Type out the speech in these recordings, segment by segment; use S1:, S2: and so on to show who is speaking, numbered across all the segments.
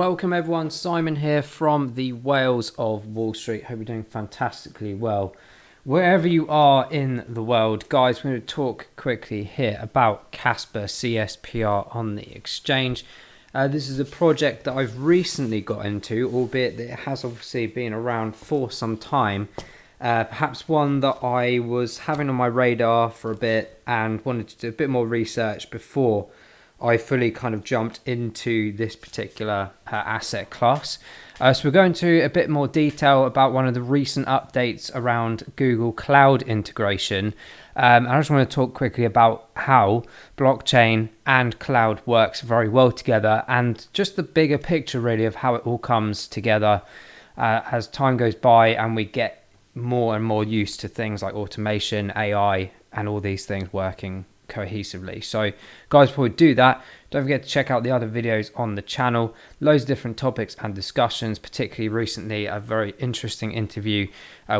S1: Welcome everyone, Simon here from the Whales of Wall Street. Hope you're doing fantastically well. Wherever you are in the world, guys, we're going to talk quickly here about Casper CSPR on the exchange. This is a project that I've recently got into, albeit that it has obviously been around for some time. Perhaps one that I was having on my radar for a bit and wanted to do a bit more research before I fully kind of jumped into this particular asset class. So we're going to a bit more detail about one of the recent updates around Google Cloud integration. And I just want to talk quickly about how blockchain and cloud works very well together, and just the bigger picture really of how it all comes together as time goes by and we get more and more used to things like automation, AI, and all these things working cohesively. So guys, before we do that, don't forget to check out the other videos on the channel. Loads of different topics and discussions, particularly recently a very interesting interview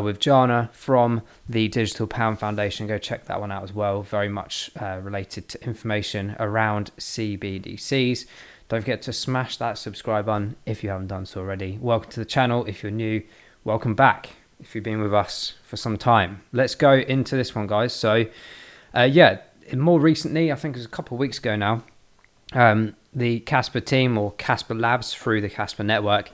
S1: with Jana from the Digital Pound Foundation. Go check that one out as well. Very much related to information around CBDCs. Don't forget to smash that subscribe button if you haven't done so already. Welcome to the channel. If you're new, welcome back if you've been with us for some time. Let's go into this one, guys. So more recently, I think it was a couple of weeks ago now, the Casper team, or Casper Labs through the Casper network,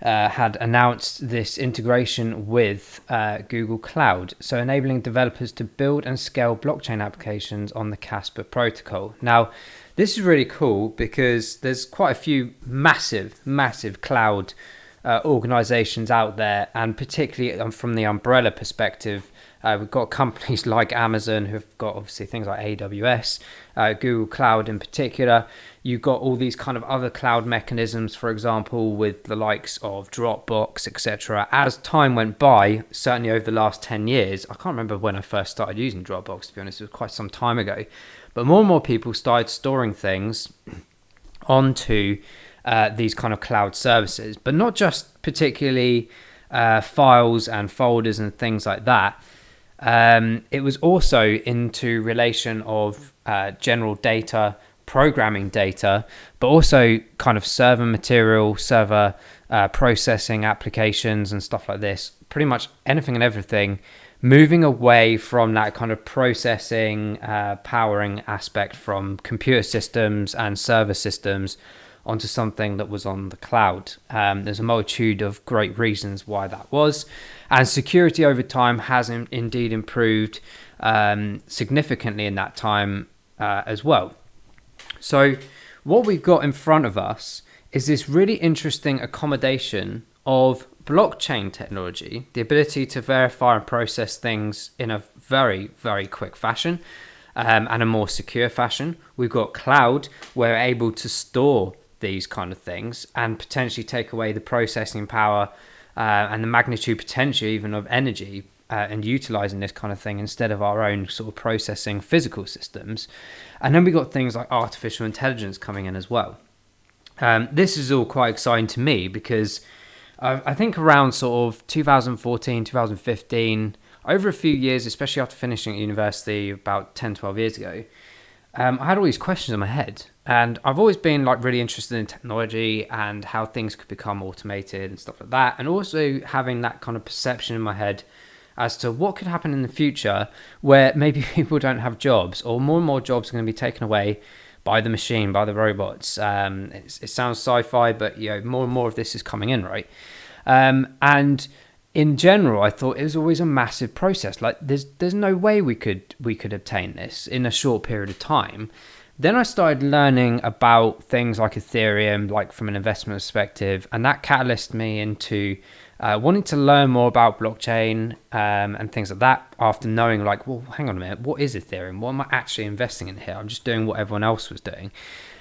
S1: had announced this integration with Google Cloud, so enabling developers to build and scale blockchain applications on the Casper protocol. Now, this is really cool because there's quite a few massive cloud organizations out there, and particularly from the umbrella perspective, we've got companies like Amazon who've got obviously things like AWS, Google Cloud in particular. You've got all these kind of other cloud mechanisms, for example, with the likes of Dropbox, etc. As time went by, certainly over the last 10 years, I can't remember when I first started using Dropbox, to be honest, it was quite some time ago, but more and more people started storing things onto these kind of cloud services, but not just particularly files and folders and things like that. It was also into relation of general data, programming data, but also kind of server material, server processing applications and stuff like this. Pretty much anything and everything, moving away from that kind of processing, powering aspect from computer systems and server systems onto something that was on the cloud. There's a multitude of great reasons why that was, and security over time has indeed improved significantly in that time as well. So what we've got in front of us is this really interesting accommodation of blockchain technology, the ability to verify and process things in a very quick fashion, and a more secure fashion. We've got cloud, where we're able to store these kind of things and potentially take away the processing power and the magnitude potentially even of energy and utilizing this kind of thing instead of our own sort of processing physical systems. And then we got things like artificial intelligence coming in as well. This is all quite exciting to me because I think around sort of 2014, 2015, over a few years, especially after finishing at university about 10, 12 years ago, I had all these questions in my head, and I've always been like really interested in technology and how things could become automated and stuff like that, and also having that kind of perception in my head as to what could happen in the future where maybe people don't have jobs, or more and more jobs are going to be taken away by the machine, by the robots. It sounds sci-fi, but more and more of this is coming in, right? And in general, I thought it was always a massive process. Like there's no way we could obtain this in a short period of time. Then I started learning about things like Ethereum, like from an investment perspective, and that catalyzed me into wanting to learn more about blockchain and things like that. After knowing, like, well, hang on a minute, what is Ethereum? What am I actually investing in here? I'm just doing what everyone else was doing,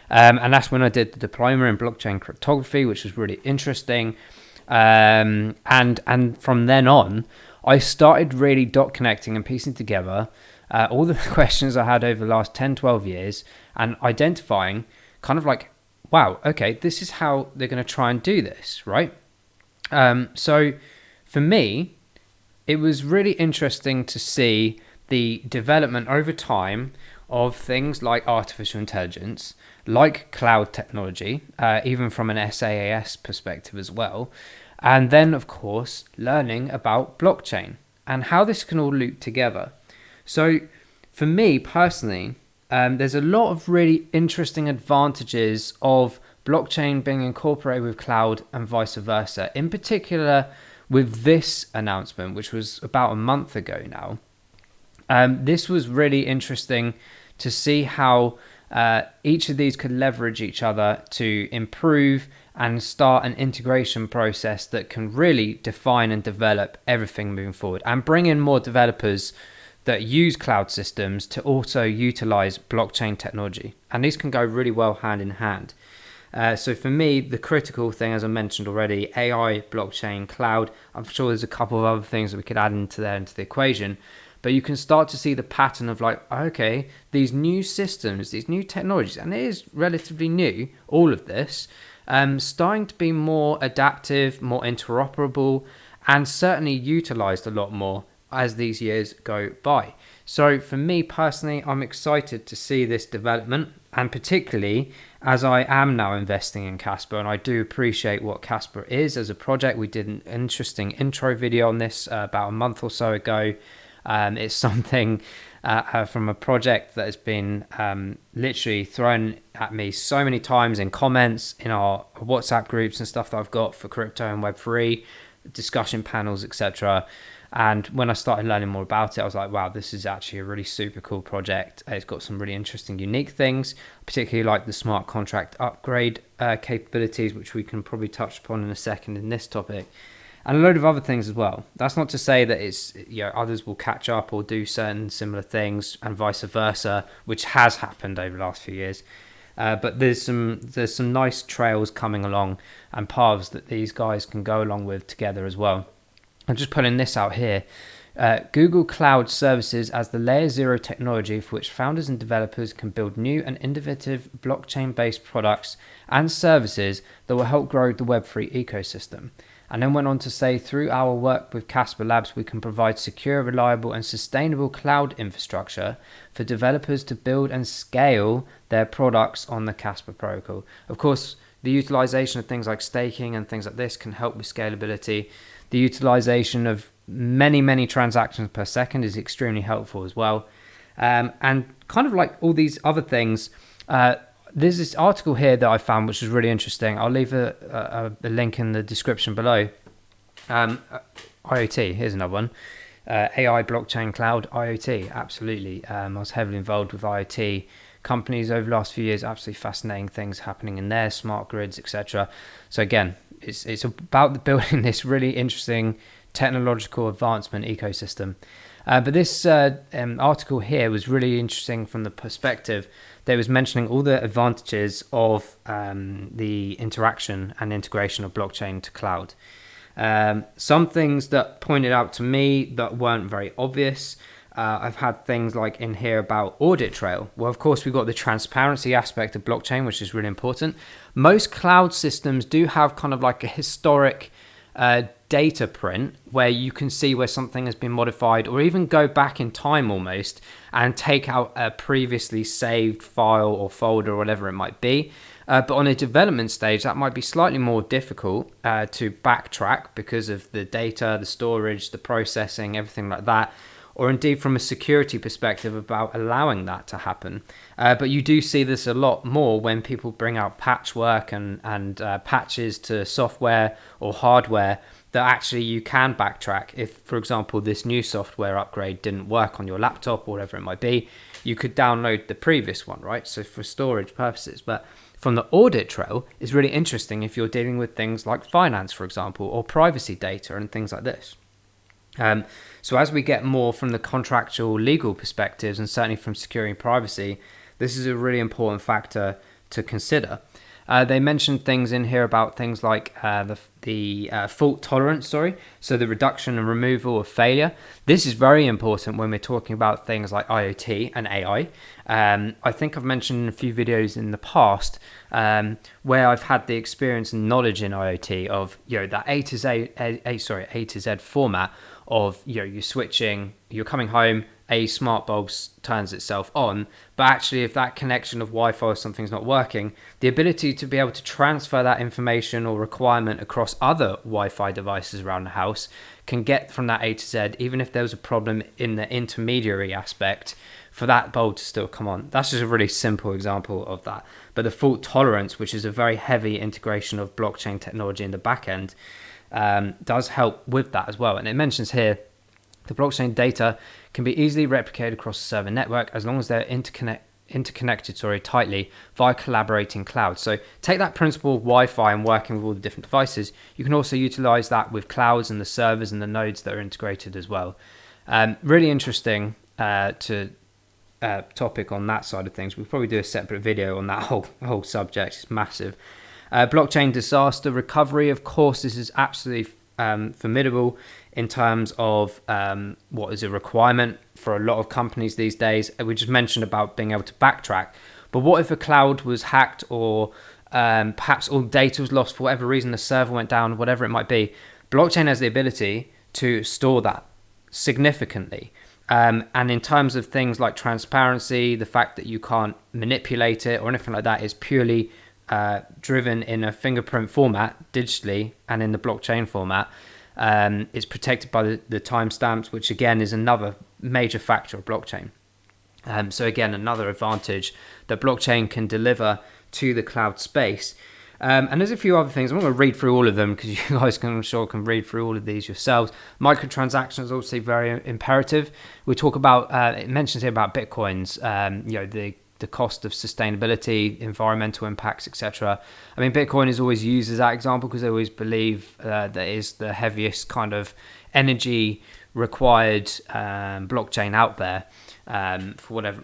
S1: and that's when I did the diploma in blockchain cryptography, which was really interesting. And from then on, I started really dot connecting and piecing together all the questions I had over the last 10, 12 years and identifying kind of like, wow, okay, this is how they're going to try and do this, right? So for me, it was really interesting to see the development over time of things like artificial intelligence like cloud technology, even from an SaaS perspective as well. And then, of course, learning about blockchain and how this can all loop together. So for me personally, there's a lot of really interesting advantages of blockchain being incorporated with cloud and vice versa. In particular, with this announcement, which was about a month ago now, this was really interesting to see how each of these could leverage each other to improve and start an integration process that can really define and develop everything moving forward and bring in more developers that use cloud systems to also utilize blockchain technology. And these can go really well hand in hand. So for me, the critical thing, as I mentioned already, AI, blockchain, cloud, I'm sure there's a couple of other things that we could add into the equation. But you can start to see the pattern of like, okay, these new systems, these new technologies, and it is relatively new, all of this, starting to be more adaptive, more interoperable, and certainly utilized a lot more as these years go by. So for me personally, I'm excited to see this development, and particularly as I am now investing in Casper, and I do appreciate what Casper is as a project. We did an interesting intro video on this about a month or so ago. It's something from a project that has been literally thrown at me so many times in comments, in our WhatsApp groups and stuff that I've got for crypto and Web3, discussion panels, etc. And when I started learning more about it, I was like, wow, this is actually a really super cool project. It's got some really interesting, unique things, particularly like the smart contract upgrade capabilities, which we can probably touch upon in a second in this topic, and a load of other things as well. That's not to say that it's, others will catch up or do certain similar things and vice versa, which has happened over the last few years. But there's some nice trails coming along and paths that these guys can go along with together as well. I'm just putting this out here. Google Cloud Services as the layer 0 technology for which founders and developers can build new and innovative blockchain-based products and services that will help grow the Web3 ecosystem. And then went on to say, through our work with Casper Labs, we can provide secure, reliable, and sustainable cloud infrastructure for developers to build and scale their products on the Casper protocol. Of course, the utilization of things like staking and things like this can help with scalability. The utilization of many, many transactions per second is extremely helpful as well. And kind of like all these other things, there's this article here that I found which is really interesting. I'll leave a link in the description below. IoT, here's another one. AI, blockchain, cloud, IoT, absolutely. I was heavily involved with IoT companies over the last few years. Absolutely fascinating things happening in there, smart grids, etc. So again, it's about building this really interesting technological advancement ecosystem. But this article here was really interesting from the perspective that was mentioning all the advantages of the interaction and integration of blockchain to cloud. Some things that pointed out to me that weren't very obvious. I've had things like in here about audit trail. Well, of course, we've got the transparency aspect of blockchain, which is really important. Most cloud systems do have kind of like a historic data print where you can see where something has been modified, or even go back in time almost and take out a previously saved file or folder or whatever it might be. But on a development stage, that might be slightly more difficult to backtrack because of the data, the storage, the processing, everything like that. Or indeed from a security perspective about allowing that to happen. But you do see this a lot more when people bring out patchwork and patches to software or hardware that actually you can backtrack. If, for example, this new software upgrade didn't work on your laptop or whatever it might be, you could download the previous one, right? So for storage purposes. But from the audit trail, it's really interesting if you're dealing with things like finance, for example, or privacy data and things like this. So as we get more from the contractual legal perspectives, and certainly from securing privacy, this is a really important factor to consider. They mentioned things in here about things like the fault tolerance, so the reduction and removal of failure. This is very important when we're talking about things like IoT and AI. I think I've mentioned in a few videos in the past where I've had the experience and knowledge in IoT of that A to Z format of you're switching, you're coming home a smart bulb turns itself on, but actually if that connection of Wi-Fi or something's not working, the ability to be able to transfer that information or requirement across other Wi-Fi devices around the house can get from that A to Z, even if there was a problem in the intermediary aspect, for that bulb to still come on. That's just a really simple example of that. But the fault tolerance, which is a very heavy integration of blockchain technology in the back end, does help with that as well. And it mentions here, the blockchain data can be easily replicated across a server network as long as they're interconnected tightly via collaborating clouds. So take that principle of Wi-Fi and working with all the different devices. You can also utilize that with clouds and the servers and the nodes that are integrated as well. Really interesting topic on that side of things. We'll probably do a separate video on that whole subject. It's massive. Blockchain disaster recovery, of course, this is absolutely formidable in terms of what is a requirement for a lot of companies these days. We just mentioned about being able to backtrack, but what if a cloud was hacked, or perhaps all data was lost for whatever reason, the server went down, whatever it might be? Blockchain has the ability to store that significantly. And in terms of things like transparency, the fact that you can't manipulate it or anything like that is purely driven in a fingerprint format digitally, and in the blockchain format. It's protected by the timestamps, which again is another major factor of blockchain. So again, another advantage that blockchain can deliver to the cloud space. And there's a few other things. I'm not going to read through all of them because you guys can read through all of these yourselves. Microtransactions are obviously very imperative. We talk about, it mentions here about Bitcoins, the cost of sustainability, environmental impacts, etc. I mean, Bitcoin is always used as that example because they always believe that is the heaviest kind of energy required blockchain out there, for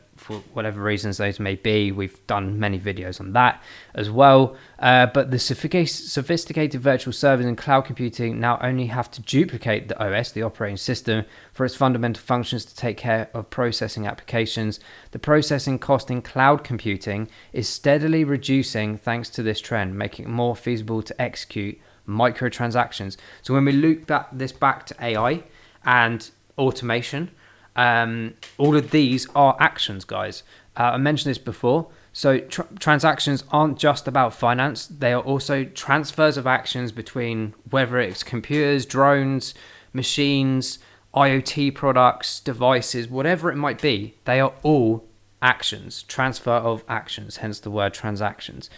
S1: whatever reasons those may be. We've done many videos on that as well. But the sophisticated virtual servers in cloud computing now only have to duplicate the OS, the operating system, for its fundamental functions to take care of processing applications. The processing cost in cloud computing is steadily reducing thanks to this trend, making it more feasible to execute microtransactions. So when we loop this back to AI and automation, all of these are actions, guys. I mentioned this before. So transactions aren't just about finance. They are also transfers of actions between, whether it's computers, drones, machines, IoT products, devices, whatever it might be. They are all actions, transfer of actions, hence the word transactions.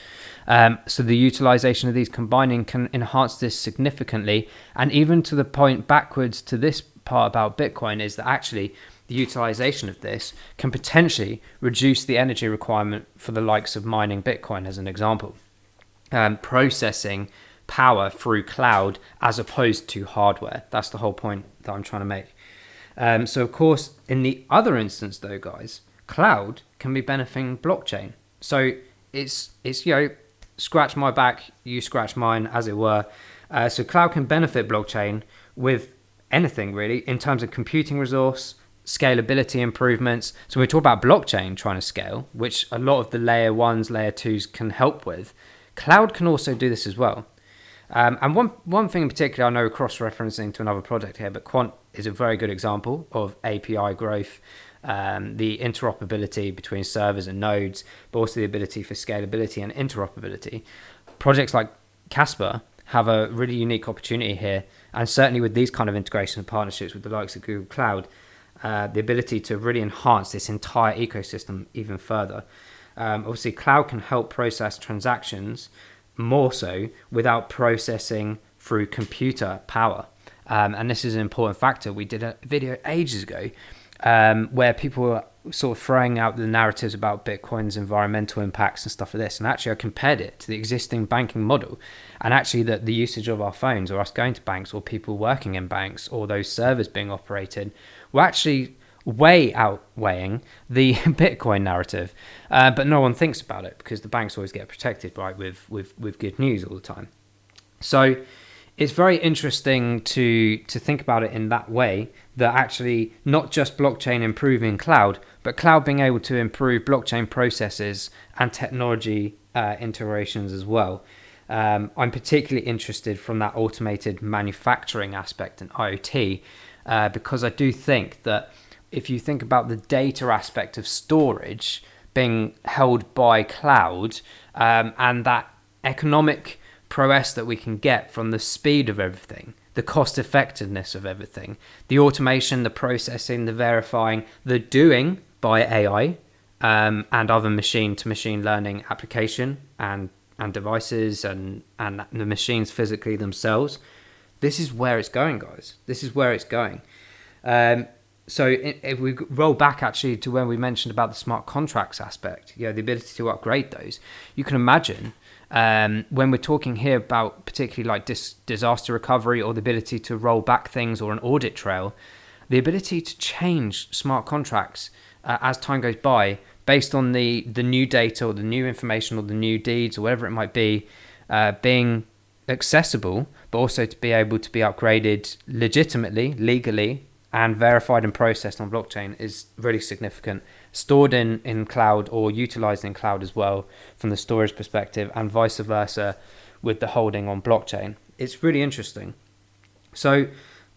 S1: So the utilization of these combining can enhance this significantly. And even to the point backwards to this part about Bitcoin is that actually the utilization of this can potentially reduce the energy requirement for the likes of mining Bitcoin, as an example. Processing power through cloud as opposed to hardware. That's the whole point that I'm trying to make. So of course, in the other instance though, guys, cloud can be benefiting blockchain. So it's scratch my back, you scratch mine, as it were. So cloud can benefit blockchain with anything really in terms of computing resource, scalability improvements. So we talk about blockchain trying to scale, which a lot of the layer ones, layer twos can help with. Cloud can also do this as well. And one thing in particular, I know we're cross-referencing to another project here, but Quant is a very good example of API growth, the interoperability between servers and nodes, but also the ability for scalability and interoperability. Projects like Casper have a really unique opportunity here, and certainly with these kind of integration and partnerships with the likes of Google Cloud, the ability to really enhance this entire ecosystem even further. Obviously, cloud can help process transactions more so without processing through computer power. And this is an important factor. We did a video ages ago where people were sort of throwing out the narratives about Bitcoin's environmental impacts and stuff like this. And actually, I compared it to the existing banking model, and actually that the usage of our phones, or us going to banks, or people working in banks, or those servers being operated, were actually way outweighing the Bitcoin narrative. But no one thinks about it because the banks always get protected, right, with good news all the time. So it's very interesting to think about it in that way, that actually not just blockchain improving cloud, but cloud being able to improve blockchain processes and technology integrations as well. I'm particularly interested from that automated manufacturing aspect and IoT, because I do think that if you think about the data aspect of storage being held by cloud, and that economic prowess that we can get from the speed of everything, the cost effectiveness of everything, the automation, the processing, the verifying, the doing by AI, and other machine to machine learning application and devices and the machines physically themselves. This is where it's going, guys. This is where it's going. So if we roll back actually to when we mentioned about the smart contracts aspect, the ability to upgrade those, you can imagine when we're talking here about particularly like disaster recovery or the ability to roll back things or an audit trail, the ability to change smart contracts as time goes by based on the new data or the new information or the new deeds or whatever it might be, being accessible, but also to be able to be upgraded legitimately, legally, and verified and processed on blockchain is really significant. Stored in cloud or utilized in cloud as well from the storage perspective, and vice versa with the holding on blockchain. It's really interesting. So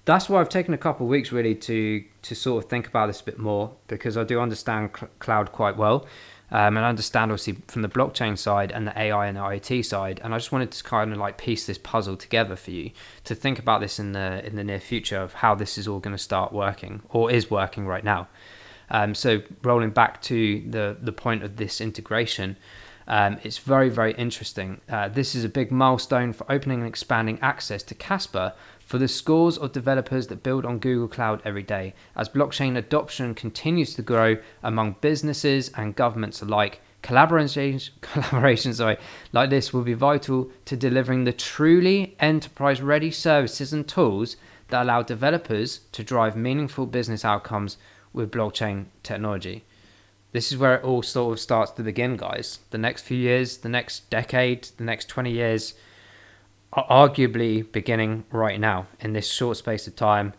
S1: that's why I've taken a couple of weeks really to sort of think about this a bit more, because I do understand cloud quite well. And I understand obviously from the blockchain side and the AI and the IoT side, and I just wanted to kind of like piece this puzzle together for you to think about this in the near future of how this is all going to start working or is working right now. So rolling back to the point of this integration, it's very, very interesting. This is a big milestone for opening and expanding access to Casper for the scores of developers that build on Google Cloud every day. As blockchain adoption continues to grow among businesses and governments alike, collaborations like this will be vital to delivering the truly enterprise-ready services and tools that allow developers to drive meaningful business outcomes with blockchain technology. This is where it all sort of starts to begin, guys. The next few years, the next decade, the next 20 years are arguably beginning right now in this short space of time,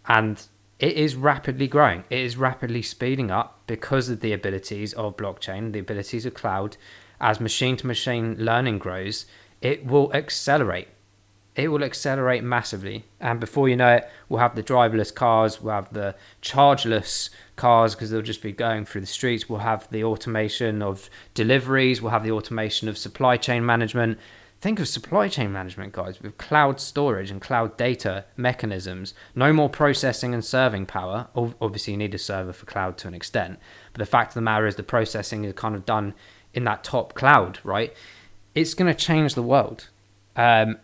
S1: and it is rapidly growing. It is rapidly speeding up because of the abilities of blockchain, the abilities of cloud. As machine-to-machine learning grows, it will accelerate. It will accelerate massively, and before you know it, we'll have the driverless cars, we'll have the chargeless cars because they'll just be going through the streets, we'll have the automation of deliveries, we'll have the automation of supply chain management. Think of supply chain management, guys, with cloud storage and cloud data mechanisms. No more processing and serving power. Obviously, you need a server for cloud to an extent. But the fact of the matter is the processing is kind of done in that top cloud, right? It's going to change the world. And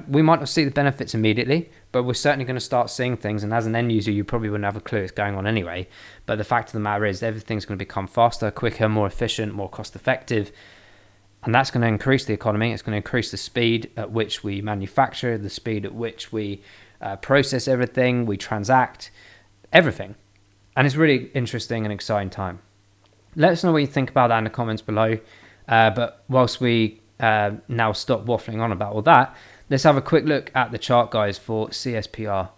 S1: we might not see the benefits immediately, but we're certainly going to start seeing things. And as an end user, you probably wouldn't have a clue it's going on anyway. But the fact of the matter is everything's going to become faster, quicker, more efficient, more cost effective. And that's going to increase the economy. It's going to increase the speed at which we manufacture, the speed at which we process everything, we transact, everything. And it's really interesting and exciting time. Let us know what you think about that in the comments below. But whilst we now stop waffling on about all that, let's have a quick look at the chart, guys, for CSPR.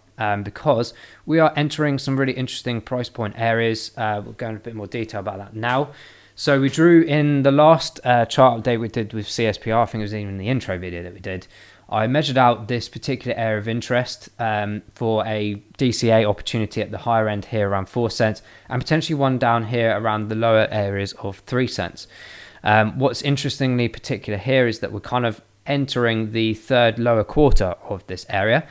S1: Because we are entering some really interesting price point areas. We'll go into a bit more detail about that now. So we drew in the last chart update we did with CSPR, I think it was even the intro video that we did. I measured out this particular area of interest for a DCA opportunity at the higher end here around 4 cents, and potentially one down here around the lower areas of 3 cents. What's interestingly particular here is that we're kind of entering the third lower quarter of this area.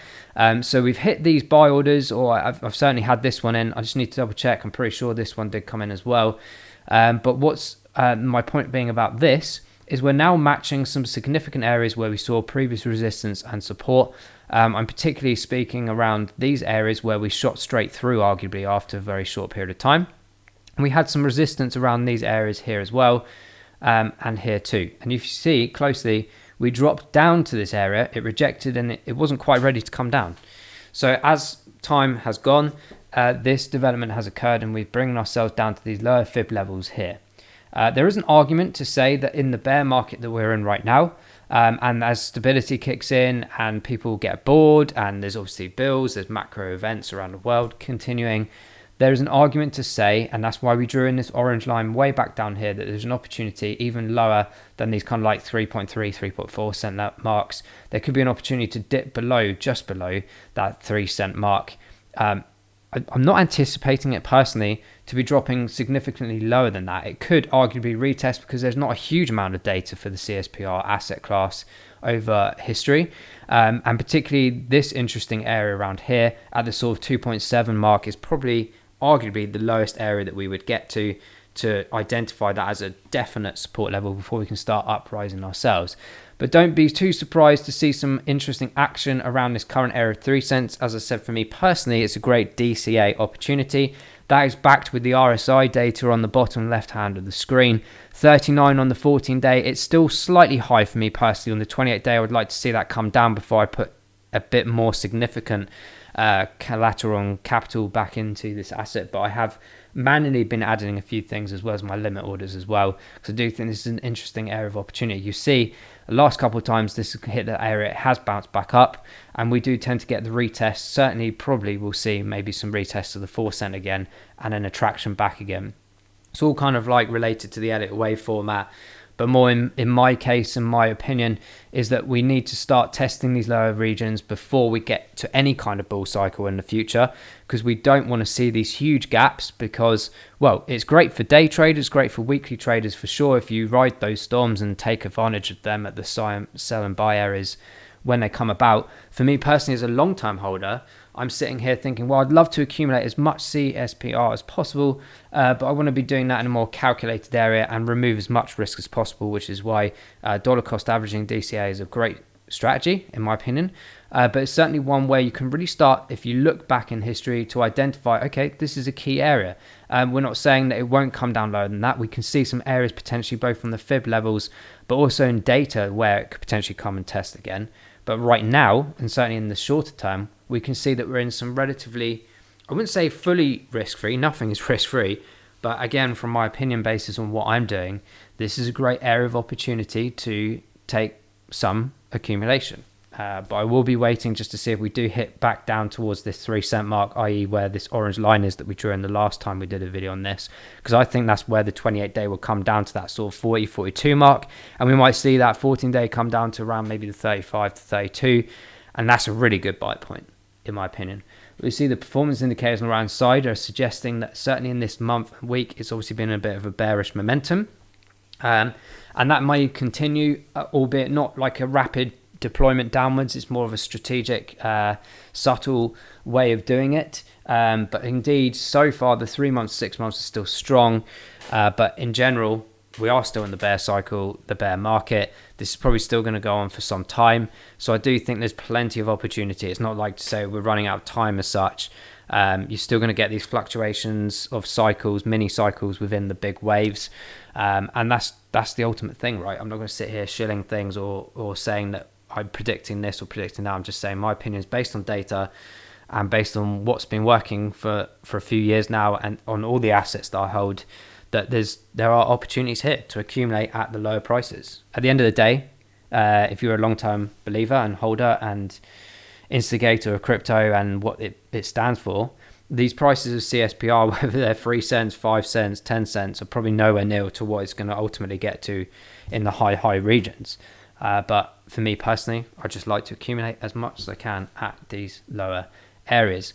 S1: So we've hit these buy orders, or I've certainly had this one in. I just need to double check. I'm pretty sure this one did come in as well. But what's my point being about this is we're now matching some significant areas where we saw previous resistance and support. I'm particularly speaking around these areas where we shot straight through, arguably, after a very short period of time. And we had some resistance around these areas here as well, and here too. And if you see closely, we dropped down to this area, it rejected, and it wasn't quite ready to come down. So as time has gone, this development has occurred, and we're bringing ourselves down to these lower fib levels here. There is an argument to say that in the bear market that we're in right now, and as stability kicks in and people get bored, and there's obviously bills, there's macro events around the world continuing, there is an argument to say, and that's why we drew in this orange line way back down here, that there's an opportunity even lower than these kind of like 3.3, 3.4 cent marks. There could be an opportunity to dip below, just below that 3 cent mark. I'm not anticipating it personally to be dropping significantly lower than that. It could arguably retest because there's not a huge amount of data for the CSPR asset class over history, and particularly this interesting area around here at the sort of 2.7 mark is probably arguably the lowest area that we would get to identify that as a definite support level before we can start uprising ourselves. But don't be too surprised to see some interesting action around this current area of 3 cents. As I said, for me personally, it's a great DCA opportunity. That is backed with the RSI data on the bottom left hand of the screen. 39 on the 14-day. It's still slightly high for me personally. On the 28-day, I would like to see that come down before I put a bit more significant collateral and capital back into this asset. But I have manually been adding a few things as well as my limit orders as well, because I do think this is an interesting area of opportunity. You see the last couple of times this has hit that area, it has bounced back up, and we do tend to get the retest. Certainly probably we'll see maybe some retests of the 4 cent again and an attraction back again. It's all kind of like related to the edit away format, but more in my case, in my opinion, is that we need to start testing these lower regions before we get to any kind of bull cycle in the future, because we don't want to see these huge gaps, because, well, it's great for day traders, great for weekly traders for sure if you ride those storms and take advantage of them at the sell and buy areas when they come about. For me personally, as a long-term holder, I'm sitting here thinking, well, I'd love to accumulate as much CSPR as possible, but I want to be doing that in a more calculated area and remove as much risk as possible, which is why dollar cost averaging DCA is a great strategy, in my opinion. But it's certainly one where you can really start, if you look back in history, to identify, okay, this is a key area. We're not saying that it won't come down lower than that. We can see some areas potentially both from the fib levels, but also in data where it could potentially come and test again. But right now, and certainly in the shorter term, we can see that we're in some relatively, I wouldn't say fully risk-free, nothing is risk-free, but again, from my opinion basis on what I'm doing, this is a great area of opportunity to take some accumulation. But I will be waiting just to see if we do hit back down towards this 3 cent mark, i.e. where this orange line is that we drew in the last time we did a video on this, because I think that's where the 28-day will come down to that sort of 40, 42 mark, and we might see that 14-day come down to around maybe the 35 to 32, and that's a really good buy point, in my opinion. We see the performance indicators on the right side are suggesting that certainly in this month and week, it's obviously been a bit of a bearish momentum, and that may continue, albeit not like a rapid deployment downwards. It's more of a strategic, subtle way of doing it. But indeed, so far, the 3 months, 6 months is still strong. But in general, we are still in the bear cycle, the bear market. This is probably still going to go on for some time. So I do think there's plenty of opportunity. It's not like to say we're running out of time as such. You're still going to get these fluctuations of cycles, mini cycles within the big waves. And that's the ultimate thing, right? I'm not going to sit here shilling things or saying that I'm predicting this or predicting that. I'm just saying my opinion is based on data and based on what's been working for a few years now, and on all the assets that I hold, that there are opportunities here to accumulate at the lower prices. At the end of the day, if you're a long-term believer and holder and instigator of crypto and what it stands for, these prices of CSPR, whether they're 3 cents, 5 cents, 10 cents, are probably nowhere near to what it's going to ultimately get to in the high regions. But for me personally, I just like to accumulate as much as I can at these lower areas.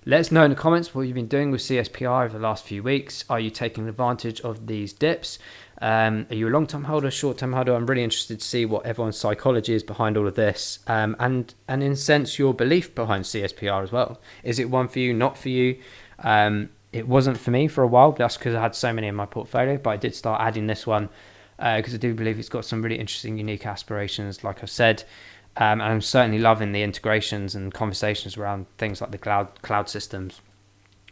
S1: Let us know in the comments what you've been doing with CSPR over the last few weeks. Are you taking advantage of these dips? Are you a long-term holder, short-term holder? I'm really interested to see what everyone's psychology is behind all of this, and in a sense your belief behind CSPR as well. Is it one for you, not for you? It wasn't for me for a while, that's because I had so many in my portfolio, but I did start adding this one because I do believe it's got some really interesting, unique aspirations, like I've said. And I'm certainly loving the integrations and conversations around things like the cloud systems,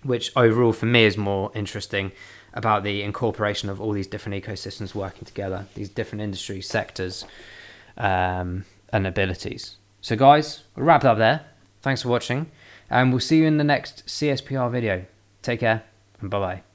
S1: which overall for me is more interesting about the incorporation of all these different ecosystems working together, these different industry sectors and abilities. So guys, we'll wrap it up there. Thanks for watching, and we'll see you in the next CSPR video. Take care, and bye-bye.